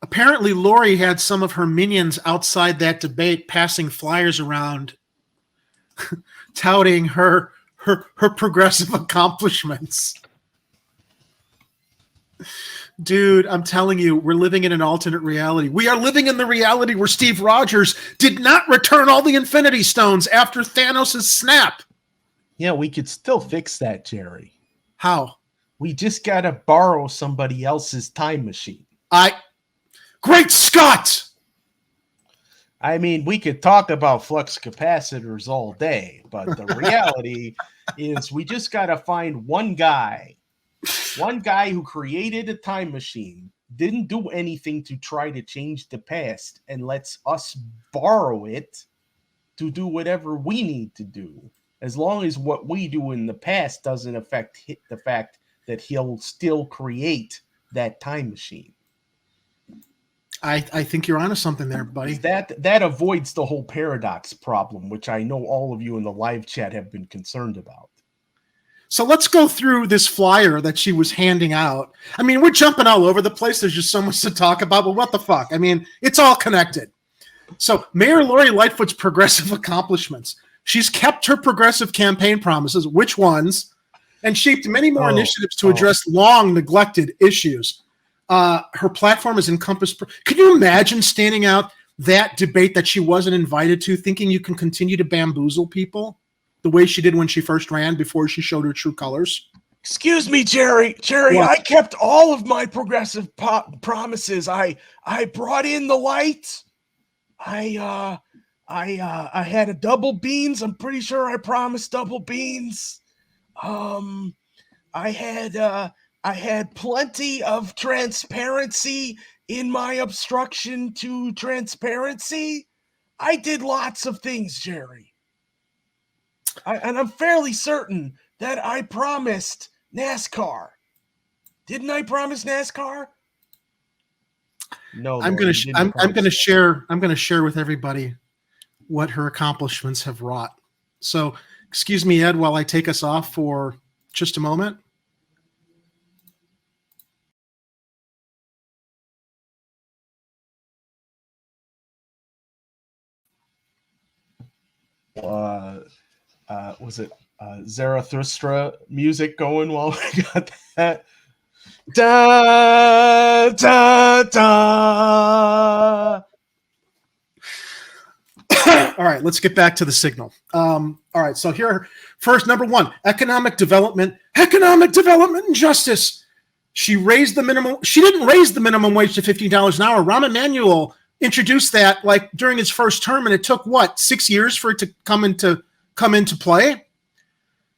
Apparently, Lori had some of her minions outside that debate passing flyers around touting her progressive accomplishments. Dude, I'm telling you, we're living in an alternate reality. We are living in the reality where Steve Rogers did not return all the Infinity Stones after Thanos' snap. Yeah, we could still fix that, Jerry. How? We just got to borrow somebody else's time machine. Great Scott! I mean, we could talk about flux capacitors all day, but the reality is we just got to find one guy who created a time machine, didn't do anything to try to change the past, and lets us borrow it to do whatever we need to do, as long as what we do in the past doesn't affect the fact that he'll still create that time machine. I think you're onto something there, buddy. That avoids the whole paradox problem, which I know all of you in the live chat have been concerned about. So let's go through this flyer that she was handing out. I mean, we're jumping all over the place. There's just so much to talk about, but what the fuck? I mean, it's all connected. So Mayor Lori Lightfoot's progressive accomplishments. She's kept her progressive campaign promises, which ones, and shaped many more initiatives to address long neglected issues. Her platform is encompassed. Can you imagine standing out that debate that she wasn't invited to, thinking you can continue to bamboozle people the way she did when she first ran before she showed her true colors? Excuse me, Jerry. What? I kept all of my progressive promises. I brought in the light. I had a double beans. I'm pretty sure I promised double beans. I had plenty of transparency in my obstruction to transparency. I did lots of things, Jerry. And I'm fairly certain that I promised NASCAR. Didn't I promise NASCAR? No. I'm going to share with everybody what her accomplishments have wrought. So, excuse me, Ed, while I take us off for just a moment. Was it Zarathustra music going while we got that? Da, da, da. All right, let's get back to the signal. All right, so here, first, number one, economic development and justice. She raised the minimum. She didn't raise the minimum wage to $15 an hour. Rahm Emanuel introduced that like during his first term, and it took 6 years for it to come into play.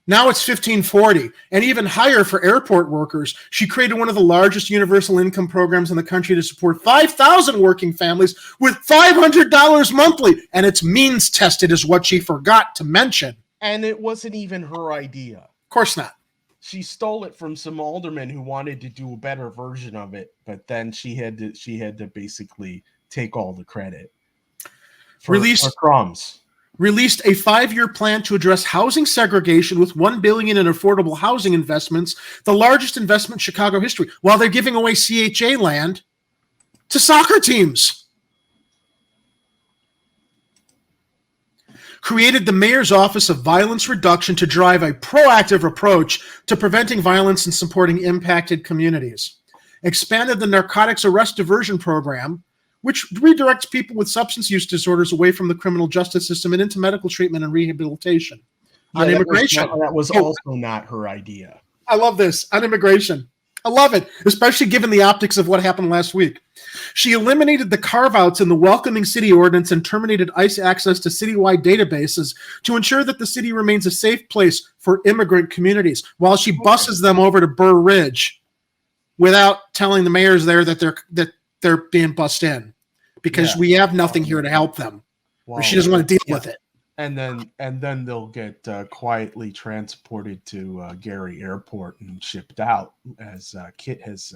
Now it's $15.40 and even higher for airport workers. She created one of the largest universal income programs in the country to support 5,000 working families with $500 monthly. And it's means tested is what she forgot to mention. And it wasn't even her idea. Of course not. She stole it from some aldermen who wanted to do a better version of it, but then she had to basically take all the credit for crumbs. Released a 5-year plan to address housing segregation with $1 billion in affordable housing investments, the largest investment in Chicago history, while they're giving away CHA land to soccer teams. Created the Mayor's Office of Violence Reduction to drive a proactive approach to preventing violence and supporting impacted communities. Expanded the Narcotics Arrest Diversion Program, which redirects people with substance use disorders away from the criminal justice system and into medical treatment and rehabilitation. On immigration. That was also not her idea. I love this. On immigration. I love it, especially given the optics of what happened last week. She eliminated the carve-outs in the Welcoming City Ordinance and terminated ICE access to citywide databases to ensure that the city remains a safe place for immigrant communities, while she buses them over to Burr Ridge without telling the mayors there that they're being bussed in because we have nothing here to help them. Well, or she doesn't want to deal with it. And then they'll get quietly transported to Gary Airport and shipped out, as Kit has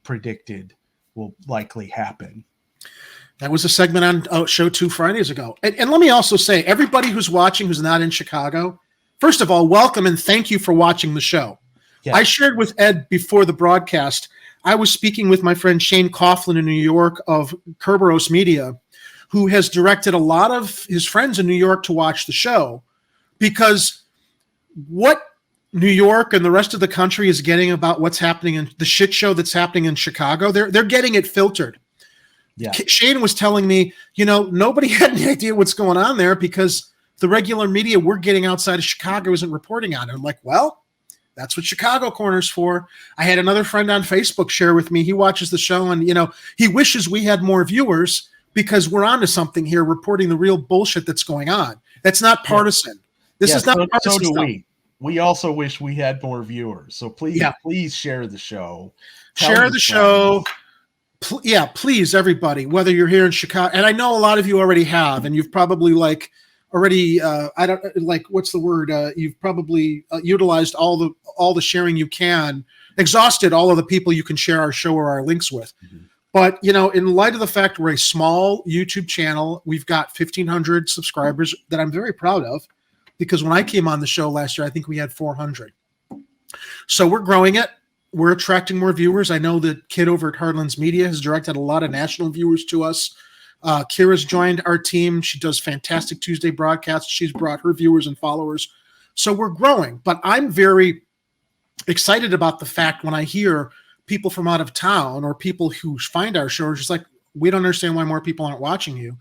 predicted will likely happen. That was a segment on Show 2 Fridays ago. And let me also say, everybody who's watching who's not in Chicago, first of all, welcome and thank you for watching the show. Yeah. I shared with Ed before the broadcast I was speaking with my friend Shane Coughlin in New York of Kerberos Media, who has directed a lot of his friends in New York to watch the show, because what New York and the rest of the country is getting about what's happening in the shit show that's happening in Chicago, they're getting it filtered. Yeah. Shane was telling me, nobody had any idea what's going on there because the regular media we're getting outside of Chicago isn't reporting on it. I'm like, well, that's what Chicago Corner's for. I had another friend on Facebook share with me. He watches the show and, he wishes we had more viewers because we're onto something here, reporting the real bullshit that's going on. That's not partisan. This is not partisan. So do stuff. we. We also wish we had more viewers. So please share the show. Share the show. Please, everybody, whether you're here in Chicago, and I know a lot of you already have, and you've probably what's the word? You've probably utilized all the sharing you can, exhausted all of the people you can share our show or our links with. Mm-hmm. But, in light of the fact we're a small YouTube channel, we've got 1,500 subscribers that I'm very proud of, because when I came on the show last year, I think we had 400. So we're growing it. We're attracting more viewers. I know that Kid over at Hardlands Media has directed a lot of national viewers to us. Kira's joined our team. She does fantastic Tuesday broadcasts. She's brought her viewers and followers. So we're growing. But I'm very excited about the fact when I hear people from out of town or people who find our show are just like, we don't understand why more people aren't watching you.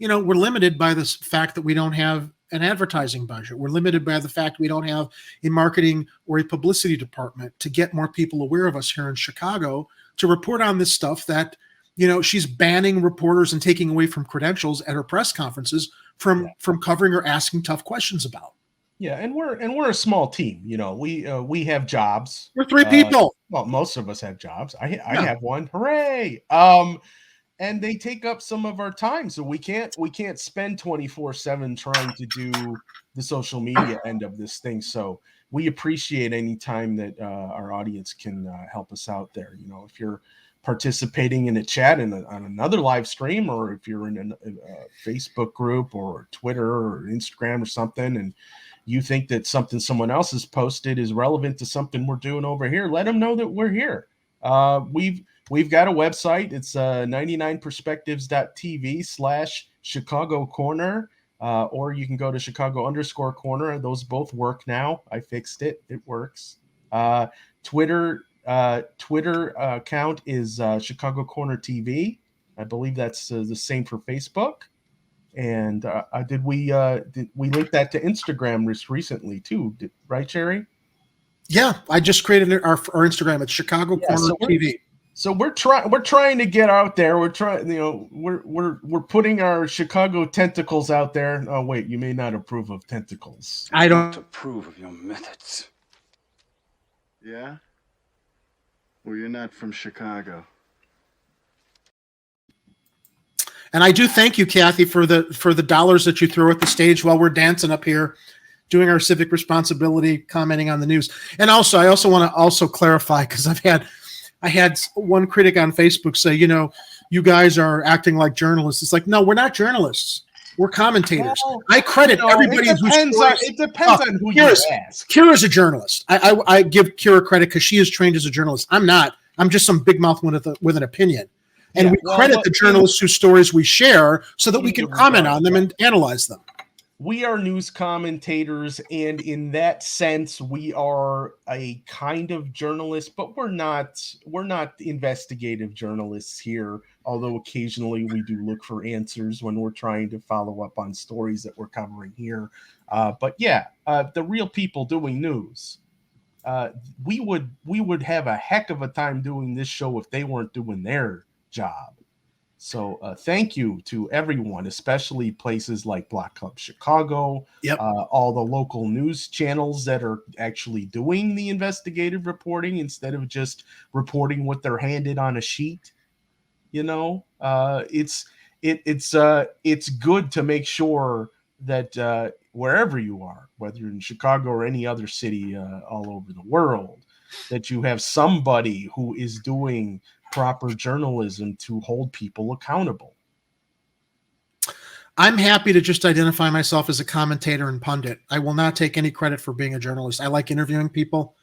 We're limited by this fact that we don't have an advertising budget. We're limited by the fact we don't have a marketing or a publicity department to get more people aware of us here in Chicago to report on this stuff that, she's banning reporters and taking away from credentials at her press conferences from covering or asking tough questions about. Yeah, and we're a small team. We have jobs. We're 3 people. Well, most of us have jobs. I have one. Hooray! And they take up some of our time, so we can't spend 24/7 trying to do the social media end of this thing. So we appreciate any time that our audience can help us out there. If you're participating in a chat on another live stream, or if you're in a Facebook group or Twitter or Instagram or something, and you think that something someone else has posted is relevant to something we're doing over here, let them know that we're here. We've got a website. It's 99perspectives.tv/Chicago Corner, or you can go to Chicago_Corner. Those both work now. I fixed it. It works. Twitter account is Chicago Corner TV. I believe that's the same for Facebook. And did we link that to Instagram recently too? Right, Jerry? Yeah, I just created our Instagram. It's Chicago Corner TV. So we're trying to get out there. We're trying, we're putting our Chicago tentacles out there. Oh wait, you may not approve of tentacles. I don't approve of your methods. Yeah? Well, you're not from Chicago. And I do thank you, Kathy, for the dollars that you throw at the stage while we're dancing up here, doing our civic responsibility, commenting on the news. And also, I also want to clarify, because I had one critic on Facebook say, you guys are acting like journalists. It's like, no, we're not journalists. We're commentators. Well, I credit everybody who's it depends on who you ask. Kira's a journalist. I give Kira credit because she is trained as a journalist. I'm not. I'm just some big mouth with an opinion. And we credit the journalists whose stories we share so that we can comment on them and analyze them. We are news commentators, and in that sense, we are a kind of journalist, but we're not investigative journalists here, although occasionally we do look for answers when we're trying to follow up on stories that we're covering here. But the real people doing news, we would have a heck of a time doing this show if they weren't doing their job. So thank you to everyone, especially places like Block Club Chicago, all the local news channels that are actually doing the investigative reporting instead of just reporting what they're handed on a sheet. It's good to make sure that wherever you are, whether you're in Chicago or any other city all over the world, that you have somebody who is doing proper journalism to hold people accountable. I'm happy to just identify myself as a commentator and pundit. I will not take any credit for being a journalist. I like interviewing people,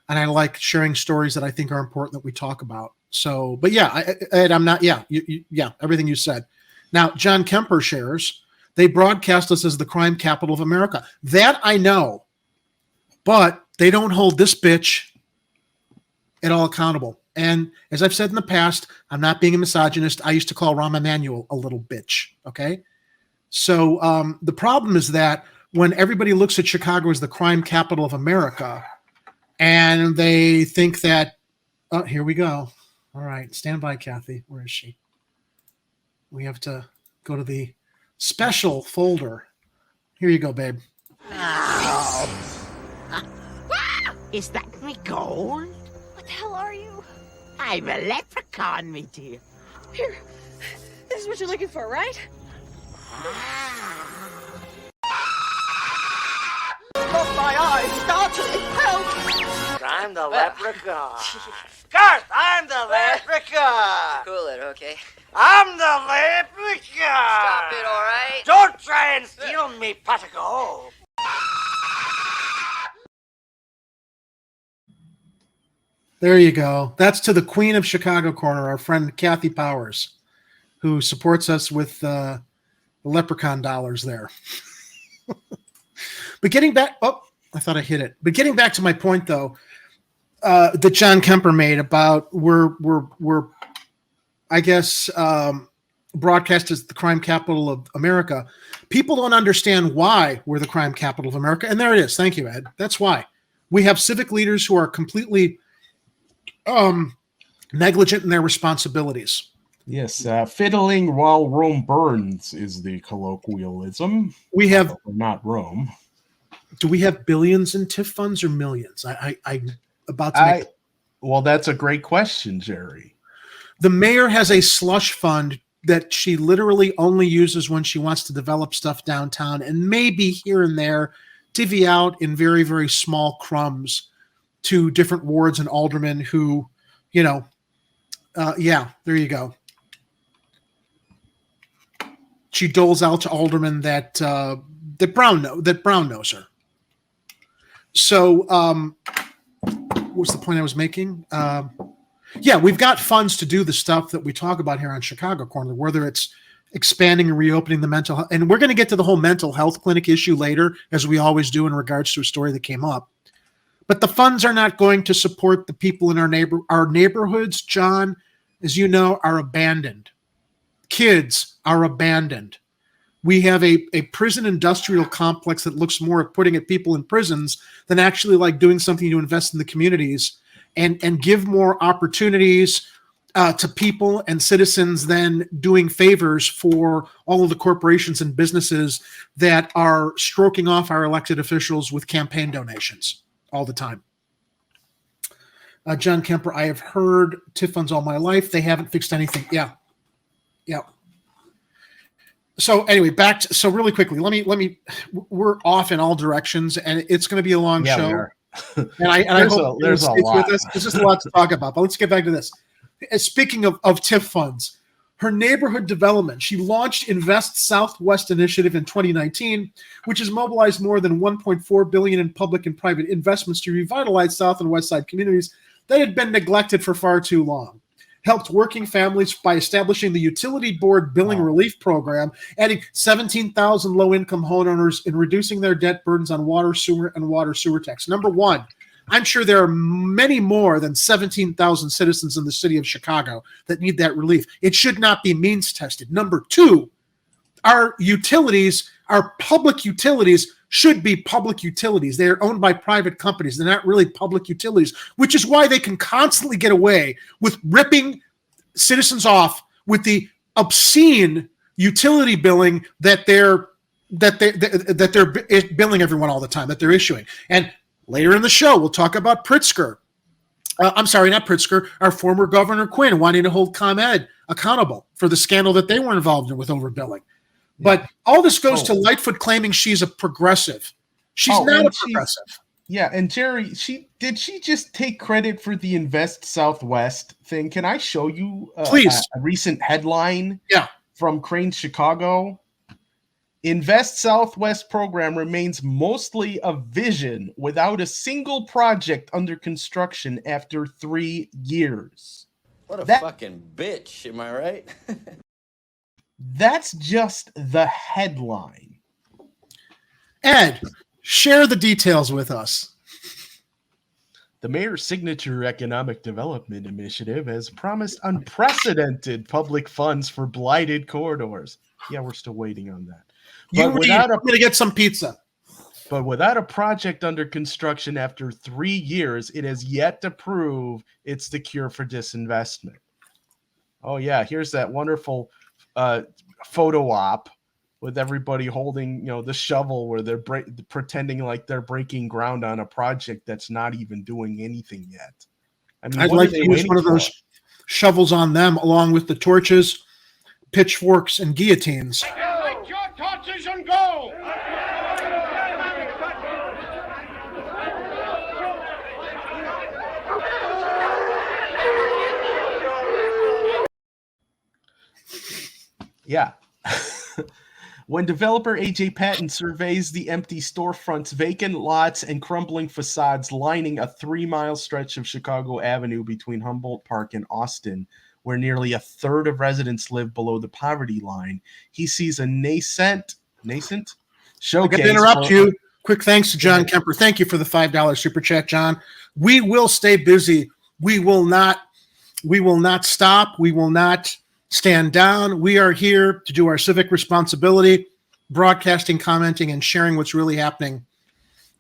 and I like sharing stories that I think are important that we talk about. So, but yeah, Ed, I'm not. Yeah, yeah, everything you said. Now, John Kemper shares they broadcast us as the crime capital of America. That I know, but they don't hold this bitch at all accountable. And as I've said in the past, I'm not being a misogynist. I used to call Rahm Emanuel a little bitch. Okay. So the problem is that when everybody looks at Chicago as the crime capital of America and they think that, oh, here we go. All right. Stand by, Kathy. Where is she? We have to go to the special folder. Here you go, babe. Is that my gold? What the hell are you? I'm a leprechaun, me dear. Here. This is what you're looking for, right? Oh, my eyes, startling, help! I'm the leprechaun. Garth, I'm the leprechaun. Cool it, okay? I'm the leprechaun. Stop it, all right? Don't try and steal me, pot of gold. There you go. That's to the Queen of Chicago corner, our friend Kathy Powers, who supports us with the leprechaun dollars there. But getting back, oh, I thought I hit it. But getting back to my point, though, that John Kemper made about we're I guess broadcast as the crime capital of America. People don't understand why we're the crime capital of America, and there it is. Thank you, Ed. That's why we have civic leaders who are completely negligent in their responsibilities. Yes, fiddling while Rome burns is the colloquialism. We have not Rome. Do we have billions in TIF funds or millions? I'm about to make. Well, that's a great question, Jerry. The mayor has a slush fund that she literally only uses when she wants to develop stuff downtown, and maybe here and there divvy out in very, very small crumbs to different wards and aldermen who, yeah, there you go. She doles out to aldermen that Brown knows her. So, what's the point I was making? Yeah, we've got funds to do the stuff that we talk about here on Chicago Corner, whether it's expanding and reopening the mental health. And we're going to get to the whole mental health clinic issue later, as we always do in regards to a story that came up. But the funds are not going to support the people in our neighborhoods, John, as you know, are abandoned. Kids are abandoned. We have a prison industrial complex that looks more at putting people in prisons than actually like doing something to invest in the communities and give more opportunities to people and citizens than doing favors for all of the corporations and businesses that are stroking off our elected officials with campaign donations all the time. John Kemper, I have heard TIF funds all my life. They haven't fixed anything. Yeah. So anyway, so really quickly, let me. We're off in all directions, and it's going to be a long show. And I hope there's a lot. With us. There's just a lot to talk about. But let's get back to this. Speaking of TIF funds, her neighborhood development, she launched Invest Southwest initiative in 2019, which has mobilized more than $1.4 billion in public and private investments to revitalize South and West Side communities that had been neglected for far too long. Helped working families by establishing the Utility Board Billing Relief Program, adding 17,000 low-income homeowners and reducing their debt burdens on water, sewer, and water sewer tax. Number one, I'm sure there are many more than 17,000 citizens in the city of Chicago that need that relief. It should not be means tested. Number two, our utilities, our public utilities should be public utilities. They are owned by private companies. They're not really public utilities, which is why they can constantly get away with ripping citizens off with the obscene utility billing that they're billing everyone all the time, that they're issuing. And later in the show, we'll talk about Pritzker. I'm sorry, not Pritzker, our former Governor Quinn wanting to hold ComEd accountable for the scandal that they were involved in with overbilling. But all this goes to Lightfoot claiming she's a progressive. She's not a progressive. Yeah, and Jerry, did she just take credit for the Invest Southwest thing? Can I show you please a recent headline Yeah. from Crane Chicago? Invest Southwest program remains mostly a vision without a single project under construction after 3 years. What a fucking bitch, am I right? That's just the headline. Ed, share the details with us. The mayor's signature economic development initiative has promised unprecedented public funds for blighted corridors. Yeah, we're still waiting on that. I'm going to get some pizza. But without a project under construction after 3 years, it has yet to prove it's the cure for disinvestment. Oh, yeah, here's that wonderful photo op with everybody holding, the shovel where they're pretending like they're breaking ground on a project that's not even doing anything yet. I mean, I'd like to use one of those shovels on them along with the torches, pitchforks, and guillotines. Take your torches and go! Yeah. When developer AJ Patton surveys the empty storefronts, vacant lots, and crumbling facades lining a 3-mile stretch of Chicago Avenue between Humboldt Park and Austin, where nearly a third of residents live below the poverty line, he sees a nascent showcase. I can interrupt you. Quick thanks to John Kemper. Thank you for the $5 super chat, John. We will stay busy. We will not stop. We will not stand down. We are here to do our civic responsibility, broadcasting, commenting, and sharing what's really happening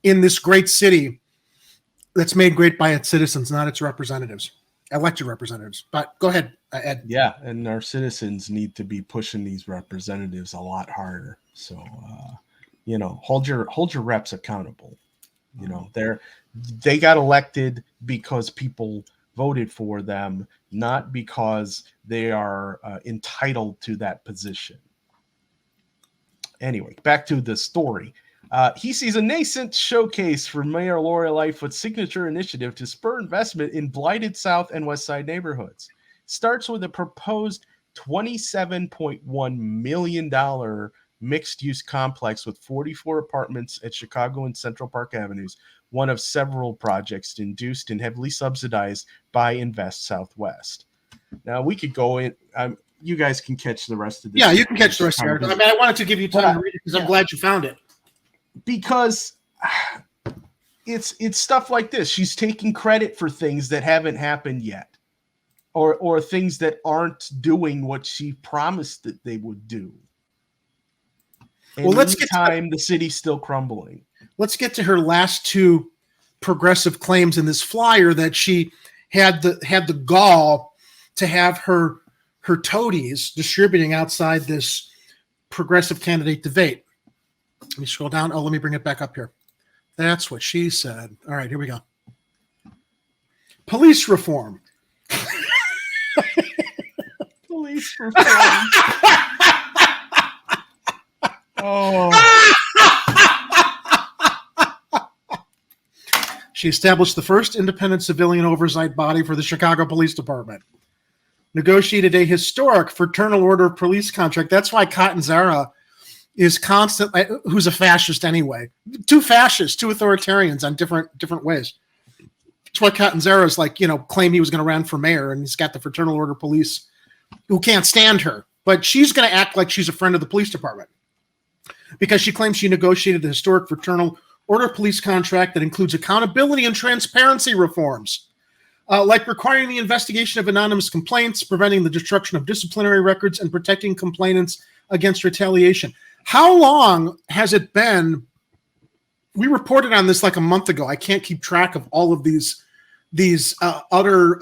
in this great city that's made great by its citizens, not its representatives, elected representatives. But go ahead, Ed. Yeah, and our citizens need to be pushing these representatives a lot harder. So, hold your reps accountable. They got elected because people voted for them, not because they are entitled to that position. Anyway, back to the story. He sees a nascent showcase for Mayor Lori Lightfoot's signature initiative to spur investment in blighted South and West Side neighborhoods. Starts with a proposed $27.1 million mixed-use complex with 44 apartments at Chicago and Central Park Avenues, one of several projects induced and heavily subsidized by Invest Southwest. Now, we could go in. You guys can catch the rest of this. Yeah, you can catch the rest of it. I mean, I wanted to give you time to read it because I'm glad you found it. Because it's stuff like this. She's taking credit for things that haven't happened yet, or things that aren't doing what she promised that they would do. And let's get to the city's still crumbling. Let's get to her last two progressive claims in this flyer, that she had the gall to have her toadies distributing outside this progressive candidate debate. Let me scroll down. Oh, let me bring it back up here. That's what she said. All right, here we go. Police reform. Police reform. Oh. She established the first independent civilian oversight body for the Chicago Police Department. Negotiated a historic fraternal order of police contract. That's why Catanzara is constantly, who's a fascist anyway. Two fascists, two authoritarians on different ways. That's why Catanzara is claimed he was going to run for mayor, and he's got the fraternal order police who can't stand her. But she's going to act like she's a friend of the police department because she claims she negotiated the historic fraternal order police contract that includes accountability and transparency reforms, like requiring the investigation of anonymous complaints, preventing the destruction of disciplinary records, and protecting complainants against retaliation. How long has it been? We reported on this like a month ago. I can't keep track of all of these utter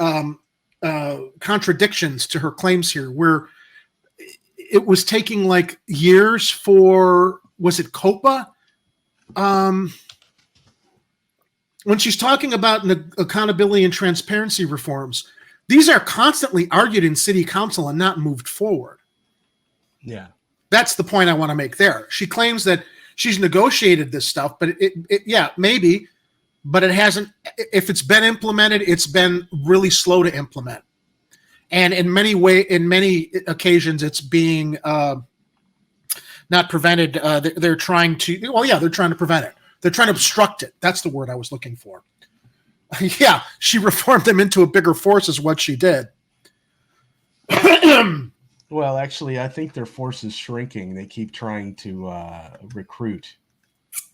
contradictions to her claims here, where it was taking like years for, was it COPA? When she's talking about accountability and transparency reforms, these are constantly argued in city council and not moved forward. Yeah. That's the point I want to make there. She claims that she's negotiated this stuff, but yeah, maybe, but it hasn't. If it's been implemented, it's been really slow to implement. And in many occasions, it's being not prevented. They're trying to, they're trying to prevent it. They're trying to obstruct it. That's the word I was looking for. Yeah, she reformed them into a bigger force is what she did. Well, actually, I think their force is shrinking. They keep trying to recruit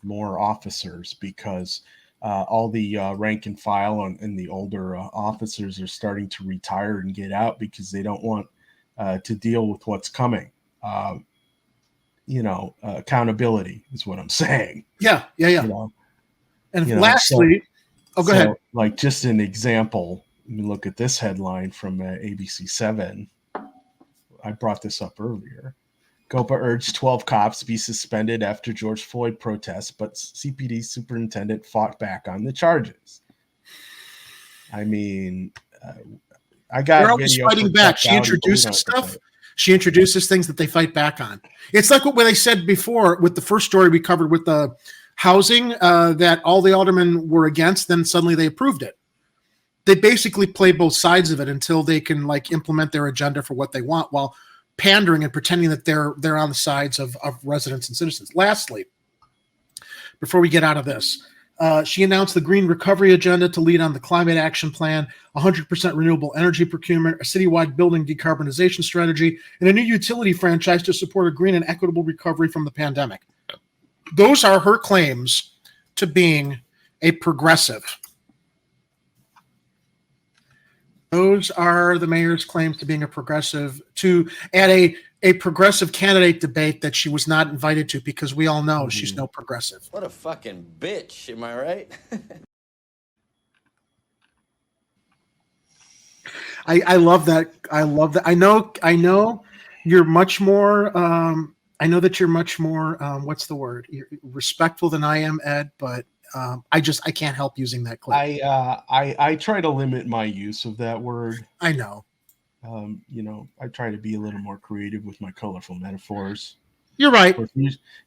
more officers because all the rank and file and the older officers are starting to retire and get out because they don't want to deal with what's coming. Accountability is what I'm saying. Yeah. And lastly, go ahead. Like just an example, you look at this headline from ABC 7. I brought this up earlier. Copa urged 12 cops be suspended after George Floyd protests, but CPD superintendent fought back on the charges. I mean, I got. They're always fighting back. She introduces stuff. She introduces things that they fight back on. It's like what they said before with the first story we covered with the housing that all the aldermen were against. Then suddenly they approved it. They basically play both sides of it until they can implement their agenda for what they want while pandering and pretending that they're on the sides of residents and citizens. Lastly, before we get out of this, she announced the Green Recovery Agenda to lead on the Climate Action Plan, 100% renewable energy procurement, a citywide building decarbonization strategy, and a new utility franchise to support a green and equitable recovery from the pandemic. Those are her claims to being a progressive. Those are the mayor's claims to being a progressive, at a progressive candidate debate that she was not invited to because we all know she's no progressive. What a fucking bitch, am I right? I love that. I love that. I know you're much more, I know that you're much more, what's the word? You're respectful than I am, Ed, but I can't help using that clip. I try to limit my use of that word. I know. I try to be a little more creative with my colorful metaphors. You're right.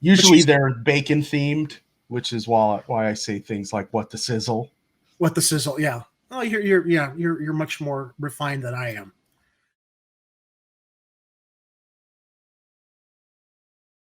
Usually they're bacon themed, which is why I say things like "What the sizzle." What the sizzle? Yeah. Oh, you're much more refined than I am.